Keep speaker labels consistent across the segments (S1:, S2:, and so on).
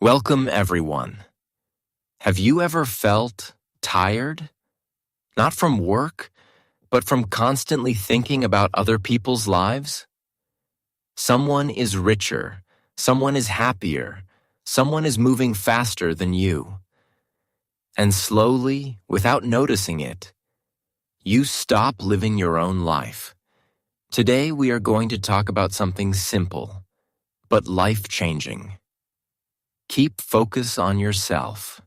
S1: Welcome, everyone. Have you ever felt tired? Not from work, but from constantly thinking about other people's lives? Someone is richer, someone is happier, someone is moving faster than you. And slowly, without noticing it, you stop living your own life. Today we are going to talk about something simple, but life-changing. Keep focus on yourself.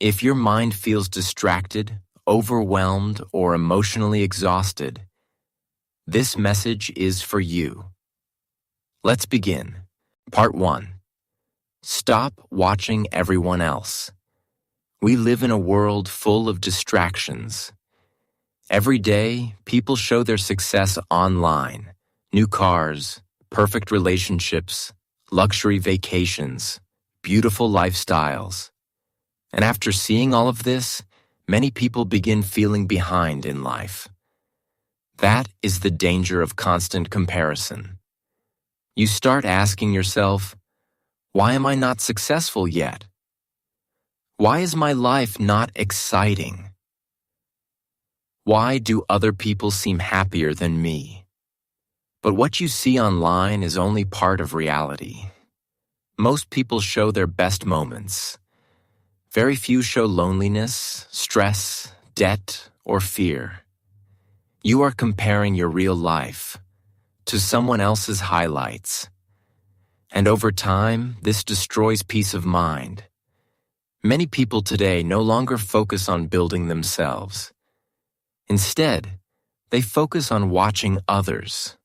S1: If your mind feels distracted, overwhelmed, or emotionally exhausted, this message is for you. Let's begin. Part 1. Stop watching everyone else. We live in a world full of distractions. Every day, people show their success online. New cars, perfect relationships, luxury vacations, beautiful lifestyles. And after seeing all of this, many people begin feeling behind in life. That is the danger of constant comparison. You start asking yourself, why am I not successful yet? Why is my life not exciting? Why do other people seem happier than me? But what you see online is only part of reality. Most people show their best moments. Very few show loneliness, stress, debt, or fear. You are comparing your real life to someone else's highlights. And over time, this destroys peace of mind. Many people today no longer focus on building themselves. Instead, they focus on watching others.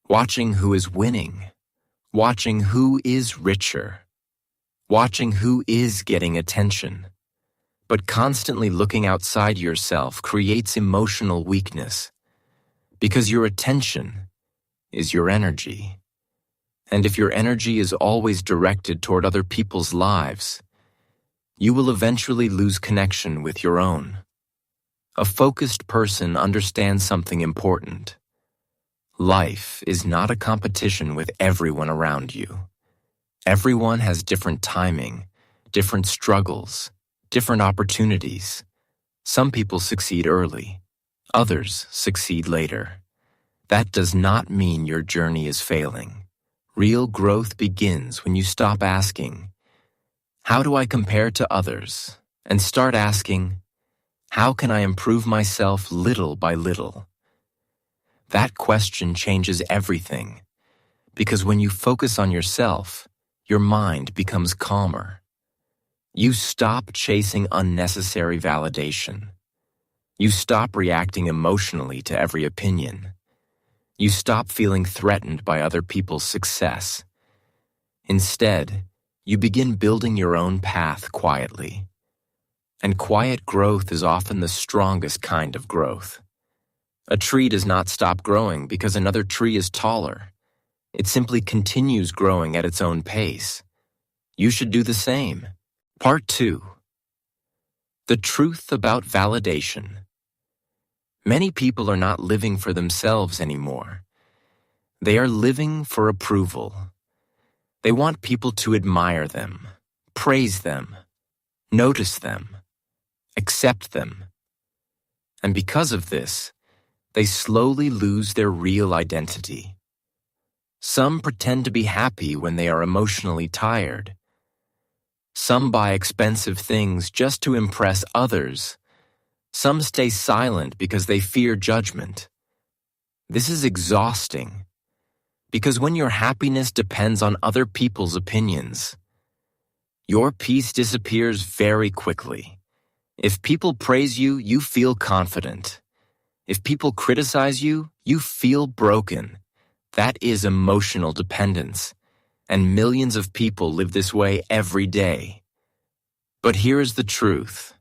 S1: Watching who is winning. Watching who is richer. Watching who is getting attention. But constantly looking outside yourself creates emotional weakness, because your attention is your energy. And if your energy is always directed toward other people's lives, you will eventually lose connection with your own. A focused person understands something important. Life is not a competition with everyone around you. Everyone has different timing, different struggles, different opportunities. Some people succeed early, others succeed later. That does not mean your journey is failing. Real growth begins when you stop asking, how do I compare to others? And start asking, how can I improve myself little by little? That question changes everything, because when you focus on yourself, your mind becomes calmer. You stop chasing unnecessary validation. You stop reacting emotionally to every opinion. You stop feeling threatened by other people's success. Instead, you begin building your own path quietly. And quiet growth is often the strongest kind of growth. A tree does not stop growing because another tree is taller. It simply continues growing at its own pace. You should do the same. Part 2. The truth about validation. Many people are not living for themselves anymore. They are living for approval. They want people to admire them, praise them, notice them, accept them. And because of this, they slowly lose their real identity. Some pretend to be happy when they are emotionally tired. Some buy expensive things just to impress others. Some stay silent because they fear judgment. This is exhausting, because when your happiness depends on other people's opinions, your peace disappears very quickly. If people praise you, you feel confident. If people criticize you, you feel broken. That is emotional dependence, and millions of people live this way every day. But here is the truth.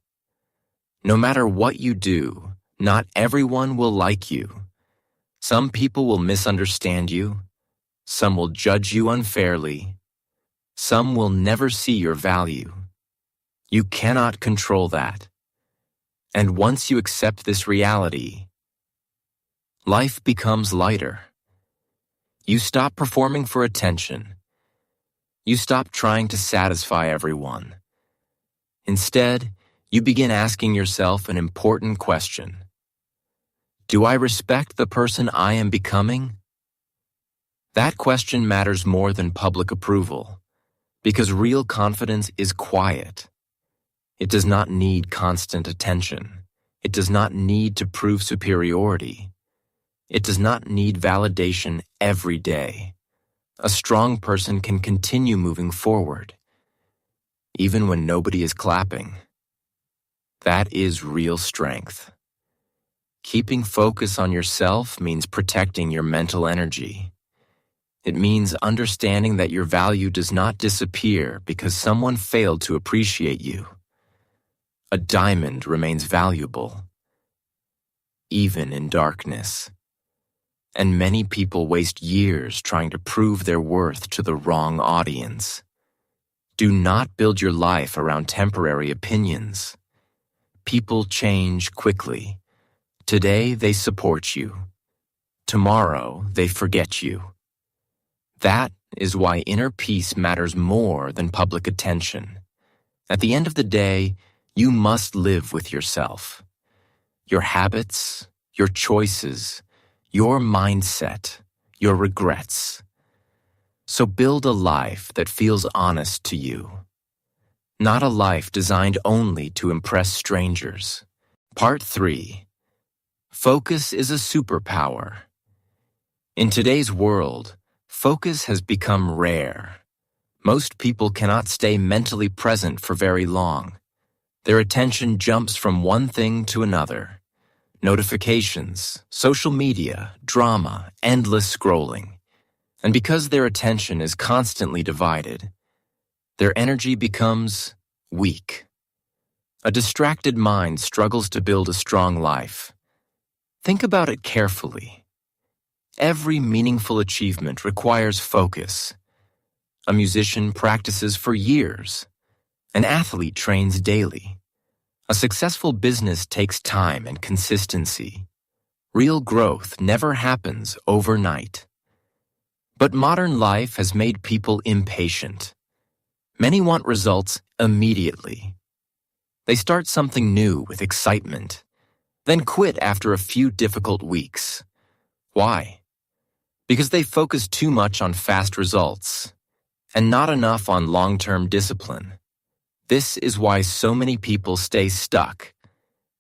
S1: No matter what you do, not everyone will like you. Some people will misunderstand you. Some will judge you unfairly. Some will never see your value. You cannot control that. And once you accept this reality, life becomes lighter. You stop performing for attention. You stop trying to satisfy everyone. Instead, you begin asking yourself an important question. Do I respect the person I am becoming? That question matters more than public approval, because real confidence is quiet. It does not need constant attention. It does not need to prove superiority. It does not need validation every day. A strong person can continue moving forward, even when nobody is clapping. That is real strength. Keeping focus on yourself means protecting your mental energy. It means understanding that your value does not disappear because someone failed to appreciate you. A diamond remains valuable, even in darkness. And many people waste years trying to prove their worth to the wrong audience. Do not build your life around temporary opinions. People change quickly. Today they support you. Tomorrow they forget you. That is why inner peace matters more than public attention. At the end of the day, you must live with yourself. Your habits, your choices, your mindset, your regrets. So build a life that feels honest to you. Not a life designed only to impress strangers. Part 3. Focus is a superpower. In today's world, focus has become rare. Most people cannot stay mentally present for very long. Their attention jumps from one thing to another. Notifications, social media, drama, endless scrolling. And because their attention is constantly divided, their energy becomes weak. A distracted mind struggles to build a strong life. Think about it carefully. Every meaningful achievement requires focus. A musician practices for years. An athlete trains daily. A successful business takes time and consistency. Real growth never happens overnight. But modern life has made people impatient. Many want results immediately. They start something new with excitement, then quit after a few difficult weeks. Why? Because they focus too much on fast results and not enough on long-term discipline. This is why so many people stay stuck.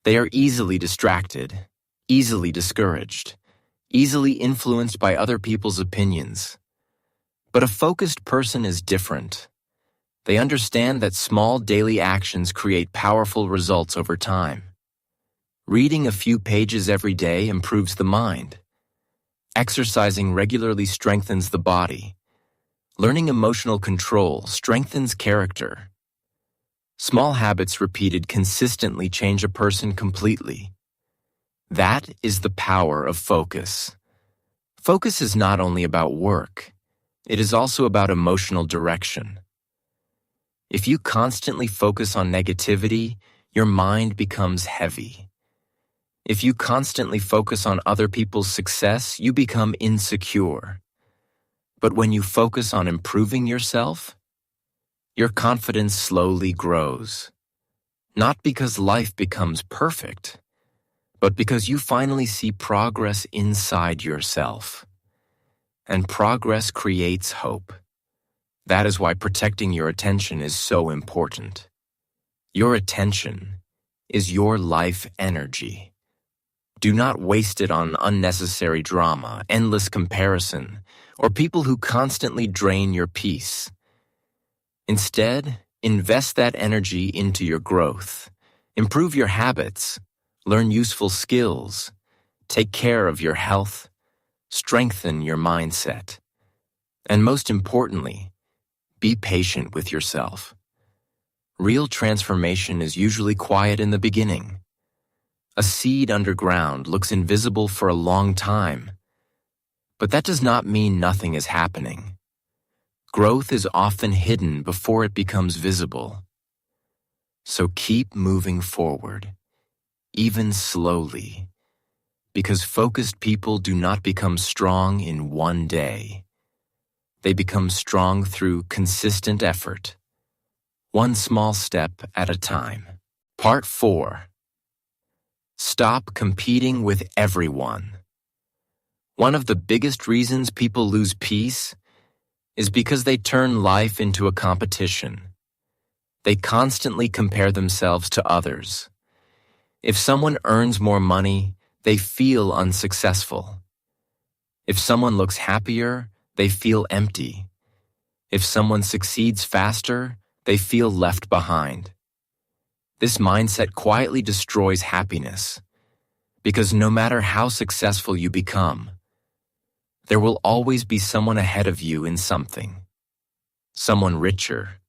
S1: They are easily distracted, easily discouraged, easily influenced by other people's opinions. But a focused person is different. They understand that small daily actions create powerful results over time. Reading a few pages every day improves the mind. Exercising regularly strengthens the body. Learning emotional control strengthens character. Small habits repeated consistently change a person completely. That is the power of focus. Focus is not only about work, it is also about emotional direction. If you constantly focus on negativity, your mind becomes heavy. If you constantly focus on other people's success, you become insecure. But when you focus on improving yourself, your confidence slowly grows. Not because life becomes perfect, but because you finally see progress inside yourself. And progress creates hope. That is why protecting your attention is so important. Your attention is your life energy. Do not waste it on unnecessary drama, endless comparison, or people who constantly drain your peace. Instead, invest that energy into your growth. Improve your habits, learn useful skills, take care of your health, strengthen your mindset, and most importantly, be patient with yourself. Real transformation is usually quiet in the beginning. A seed underground looks invisible for a long time, but that does not mean nothing is happening. Growth is often hidden before it becomes visible. So keep moving forward, even slowly, because focused people do not become strong in one day. They become strong through consistent effort, one small step at a time. Part 4. Stop competing with everyone. One of the biggest reasons people lose peace is because they turn life into a competition. They constantly compare themselves to others. If someone earns more money, they feel unsuccessful. If someone looks happier, they feel empty. If someone succeeds faster, they feel left behind. This mindset quietly destroys happiness, because no matter how successful you become, there will always be someone ahead of you in something. Someone richer,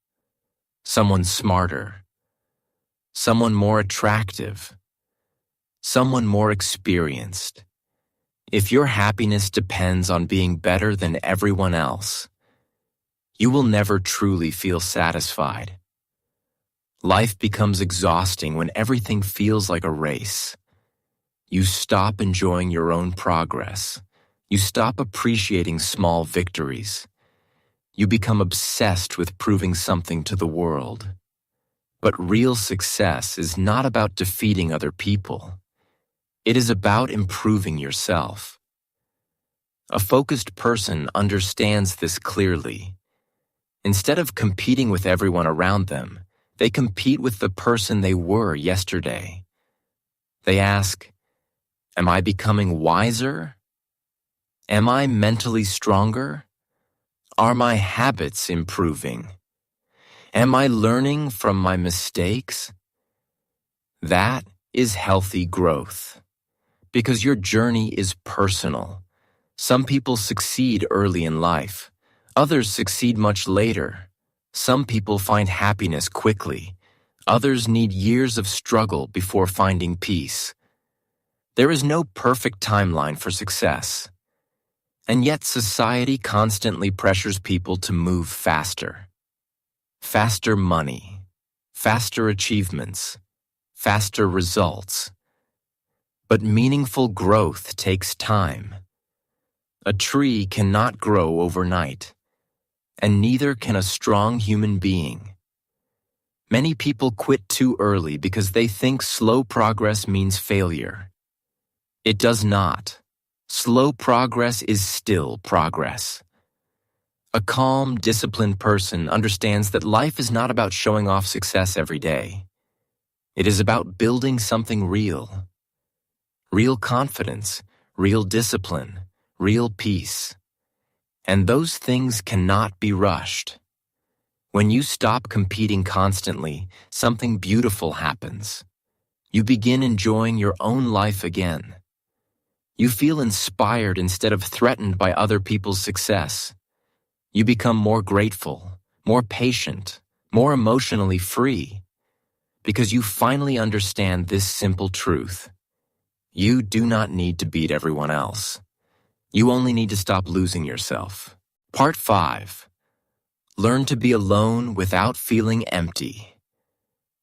S1: someone smarter, someone more attractive, someone more experienced. If your happiness depends on being better than everyone else, you will never truly feel satisfied. Life becomes exhausting when everything feels like a race. You stop enjoying your own progress. You stop appreciating small victories. You become obsessed with proving something to the world. But real success is not about defeating other people. It is about improving yourself. A focused person understands this clearly. Instead of competing with everyone around them, they compete with the person they were yesterday. They ask, am I becoming wiser? Am I mentally stronger? Are my habits improving? Am I learning from my mistakes? That is healthy growth, because your journey is personal. Some people succeed early in life. Others succeed much later. Some people find happiness quickly. Others need years of struggle before finding peace. There is no perfect timeline for success. And yet society constantly pressures people to move faster. Faster money, faster achievements, faster results. But meaningful growth takes time. A tree cannot grow overnight, and neither can a strong human being. Many people quit too early because they think slow progress means failure. It does not. Slow progress is still progress. A calm, disciplined person understands that life is not about showing off success every day. It is about building something real. Real confidence, real discipline, real peace. And those things cannot be rushed. When you stop competing constantly, something beautiful happens. You begin enjoying your own life again. You feel inspired instead of threatened by other people's success. You become more grateful, more patient, more emotionally free, because you finally understand this simple truth. You do not need to beat everyone else. You only need to stop losing yourself. Part 5. Learn to be alone without feeling empty.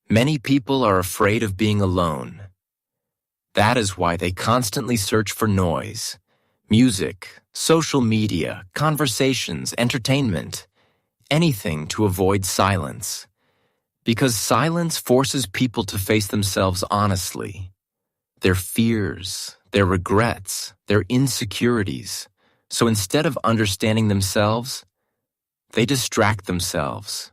S1: Many people are afraid of being alone. That is why they constantly search for noise, music, social media, conversations, entertainment, anything to avoid silence. Because silence forces people to face themselves honestly. Their fears, their regrets, their insecurities. So instead of understanding themselves, they distract themselves.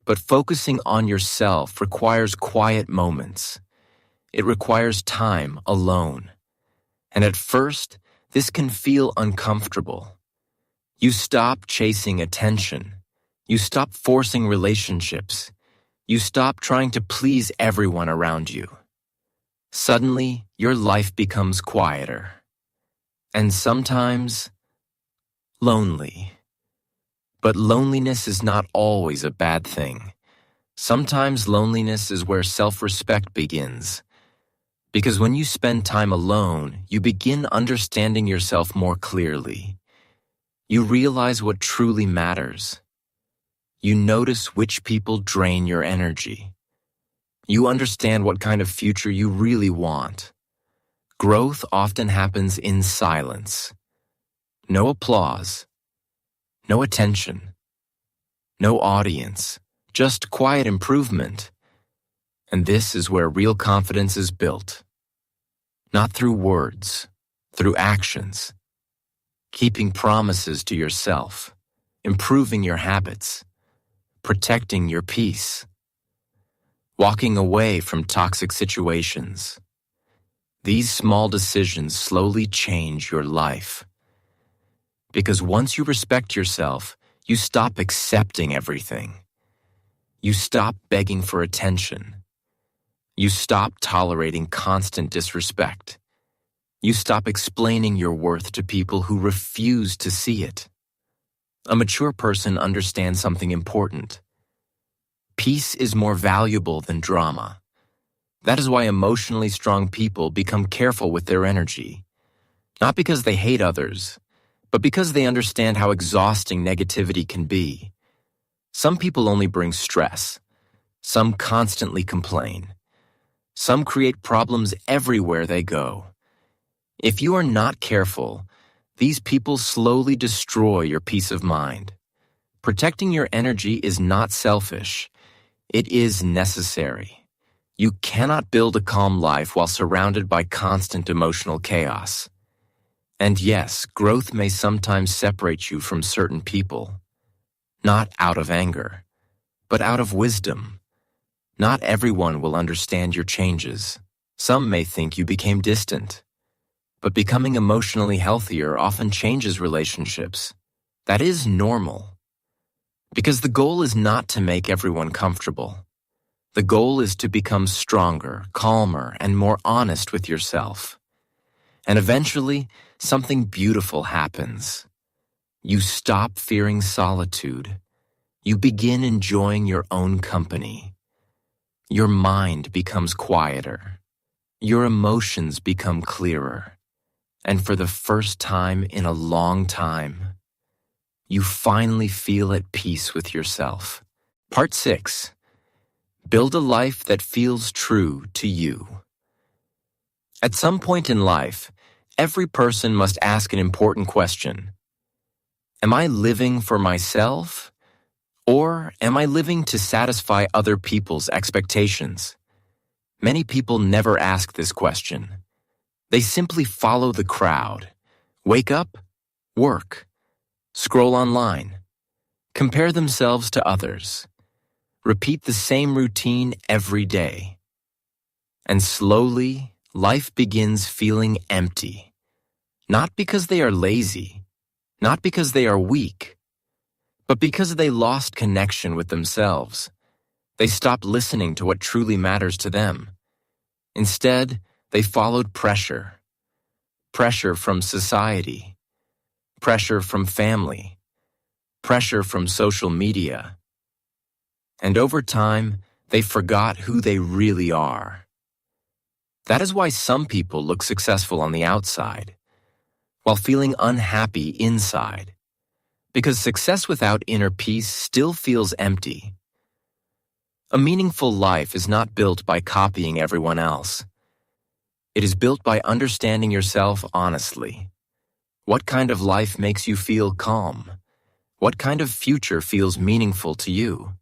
S1: But focusing on yourself requires quiet moments. It requires time alone. And at first, this can feel uncomfortable. You stop chasing attention. You stop forcing relationships. You stop trying to please everyone around you. Suddenly, your life becomes quieter. And sometimes, lonely. But loneliness is not always a bad thing. Sometimes loneliness is where self-respect begins. Because when you spend time alone, you begin understanding yourself more clearly. You realize what truly matters. You notice which people drain your energy. You understand what kind of future you really want. Growth often happens in silence. No applause. No attention. No audience. Just quiet improvement. And this is where real confidence is built. Not through words, through actions. Keeping promises to yourself, improving your habits, protecting your peace, walking away from toxic situations. These small decisions slowly change your life. Because once you respect yourself, you stop accepting everything. You stop begging for attention. You stop tolerating constant disrespect. You stop explaining your worth to people who refuse to see it. A mature person understands something important. Peace is more valuable than drama. That is why emotionally strong people become careful with their energy. Not because they hate others, but because they understand how exhausting negativity can be. Some people only bring stress. Some constantly complain. Some create problems everywhere they go. If you are not careful, these people slowly destroy your peace of mind. Protecting your energy is not selfish. It is necessary. You cannot build a calm life while surrounded by constant emotional chaos. And yes, growth may sometimes separate you from certain people. Not out of anger, but out of wisdom. Not everyone will understand your changes. Some may think you became distant. But becoming emotionally healthier often changes relationships. That is normal. Because the goal is not to make everyone comfortable. The goal is to become stronger, calmer, and more honest with yourself. And eventually, something beautiful happens. You stop fearing solitude. You begin enjoying your own company. Your mind becomes quieter. Your emotions become clearer. And for the first time in a long time, you finally feel at peace with yourself. Part 6. Build a life that feels true to you. At some point in life, every person must ask an important question. Am I living for myself? Or am I living to satisfy other people's expectations? Many people never ask this question. They simply follow the crowd. Wake up, work, scroll online, compare themselves to others, repeat the same routine every day. And slowly, life begins feeling empty. Not because they are lazy, not because they are weak, but because they lost connection with themselves. They stopped listening to what truly matters to them. Instead, they followed pressure. Pressure from society, pressure from family, pressure from social media. And over time, they forgot who they really are. That is why some people look successful on the outside, while feeling unhappy inside, because success without inner peace still feels empty. A meaningful life is not built by copying everyone else. It is built by understanding yourself honestly. What kind of life makes you feel calm? What kind of future feels meaningful to you?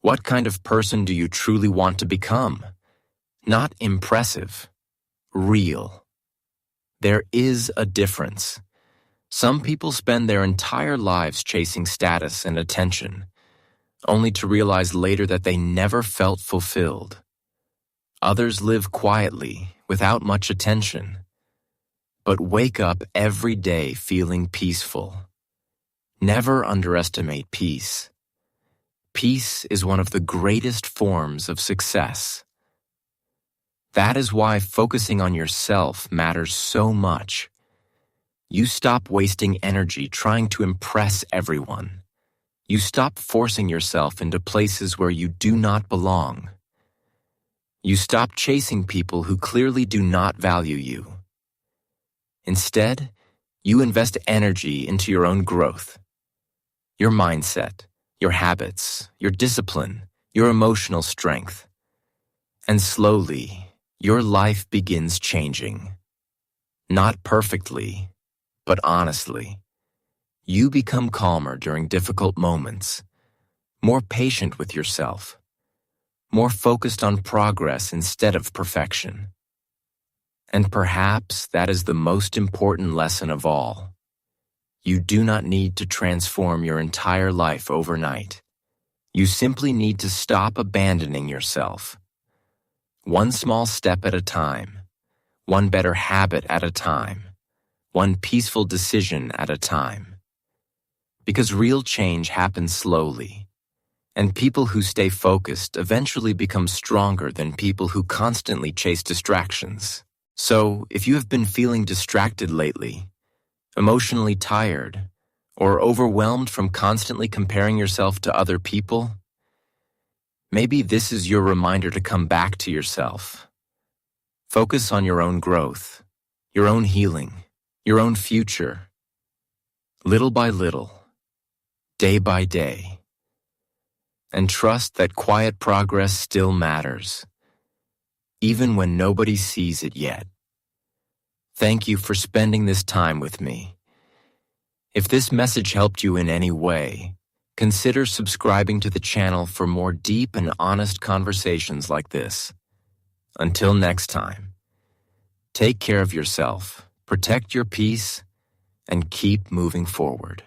S1: What kind of person do you truly want to become? Not impressive, real. There is a difference. Some people spend their entire lives chasing status and attention, only to realize later that they never felt fulfilled. Others live quietly, without much attention, but wake up every day feeling peaceful. Never underestimate peace. Peace is one of the greatest forms of success. That is why focusing on yourself matters so much. You stop wasting energy trying to impress everyone. You stop forcing yourself into places where you do not belong. You stop chasing people who clearly do not value you. Instead, you invest energy into your own growth. Your mindset, your habits, your discipline, your emotional strength. And slowly, your life begins changing. Not perfectly, but honestly. You become calmer during difficult moments, more patient with yourself, more focused on progress instead of perfection. And perhaps that is the most important lesson of all. You do not need to transform your entire life overnight. You simply need to stop abandoning yourself. One small step at a time, one better habit at a time, one peaceful decision at a time. Because real change happens slowly, and people who stay focused eventually become stronger than people who constantly chase distractions. So, if you have been feeling distracted lately, emotionally tired, or overwhelmed from constantly comparing yourself to other people, maybe this is your reminder to come back to yourself. Focus on your own growth, your own healing, your own future, little by little, day by day. And trust that quiet progress still matters, even when nobody sees it yet. Thank you for spending this time with me. If this message helped you in any way, consider subscribing to the channel for more deep and honest conversations like this. Until next time, take care of yourself, protect your peace, and keep moving forward.